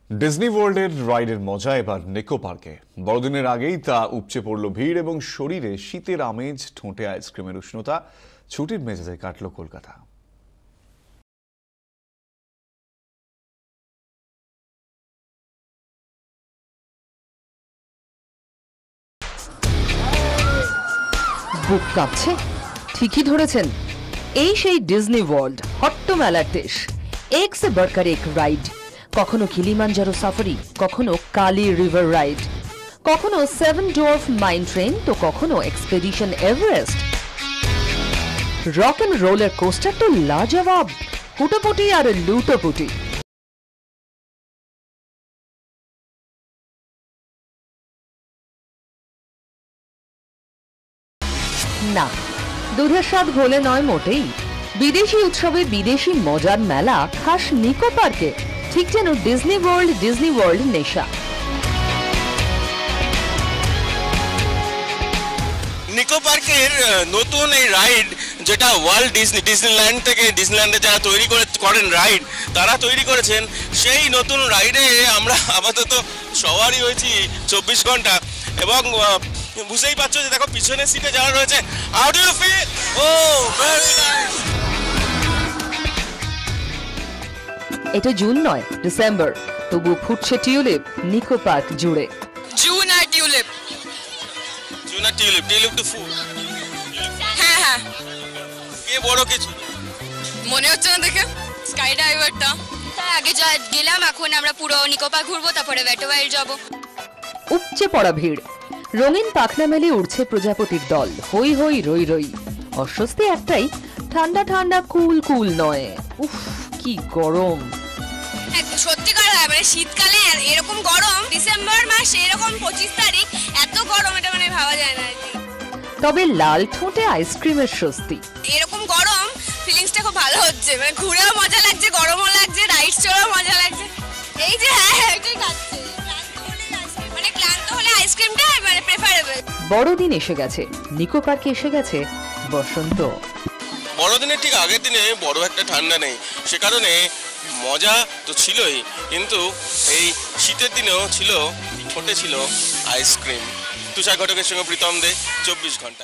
Disney ওয়ার্ল্ডের রাইডের মজা এবার নিকো পার্কে। বড়দিনের আগেই তা উপচে পড়ল ভিড় এবং শরীরে শীতের আমেজ, ঠোঁটে আইসক্রিমের উষ্ণতা। ছুটির মেজাজে কাটল কলকাতা। বুক কাঁপছে? ঠিকই ধরেছেন, এই সেই ডিজনি ওয়ার্ল্ড, হট্ট মেলার দেশ। এক সে বড়কর এক রাইড, কখনো কিলিমাঞ্জারো সাফারি, কখনো কালি রিভার রাইড, কখনো সেভেন ডোয়ার্ফ মাইন ট্রেন, তো কখনো expedition Everest. Rock and roller coaster তো লাজবাব, হুটোপুটি আর লুটোপুটি। না, দুধের স্বাদ ঘোলে নয় মোটেই। বিদেশি উৎসবে বিদেশি মজার মেলা খাস নিকো পার্কে, ঠিক যেন ডিজনি ওয়ার্ল্ড নেশা। নিকো পার্কের নতুন এই রাইড, যেটা ওয়ার্ল্ড ডিজনিল্যান্ড থেকে, ডিজনিল্যান্ডে যারা তৈরি করেন রাইড, তারা তৈরি করেছেন। সেই নতুন রাইডে আমরা আপাতত সবারই হয়েছি 24 ঘন্টা। এবং বুঝতেই পারছো যে দেখো পিছনের সিটে যারা রয়েছে। How do you feel? Oh very nice. এটা জুন নয়, ডিসেম্বর, তবু ফুটছে টিউলিপ নিকো পার্ক জুড়ে। জুন আর টিউলিপ টু ফুল। হ্যাঁ, কে বড় কিছু মনে হচ্ছে না দেখে। স্কাই ডাইভারটা আগে যা গেলাম, এখন আমরা পুরো নিকো পার্ক ঘুরবো, তারপরে ভেটোভাইল যাবো। উপচে পড়া ভিড়, রঙিন পাখনা মেলে উড়ছে প্রজাপতির দল, হই হই রই রই। অস্বস্তি একটাই, ঠান্ডা ঠান্ডা কুল নয়। উফ, কি গরম! সত্যিকার মানে শীতকালে এরকম গরম, ডিসেম্বর মাস এরকম 25 তারিখ এত গরম, এটা মানে ভাবা যায় না। তবে লাল ঠোঁটে আইসক্রিমের স্বস্তি। এরকম গরম ফিলিংসটা খুব ভালো হচ্ছে, মানে ঘুরেও মজা লাগছে, গরমও লাগছে, রাইডস চড়েও মজা লাগছে। এই যে এটাই খাচ্ছে, মানে ক্লান্ত হলে আইসক্রিমটা মানে প্রেফারেবল। বড়দিন এসে গেছে, নিকো পার্কে এসে গেছে বসন্ত। বড়দিনের ঠিক আগের দিনে বড় একটা ঠান্ডা নেই, সে কারণে মজা তো ছিলই, কিন্তু এই শীতের দিনেও ছিল, ঠোঁটে ছিল আইসক্রিম। তুষার ঘটকের সঙ্গে প্রীতম দে, 24 ঘন্টা।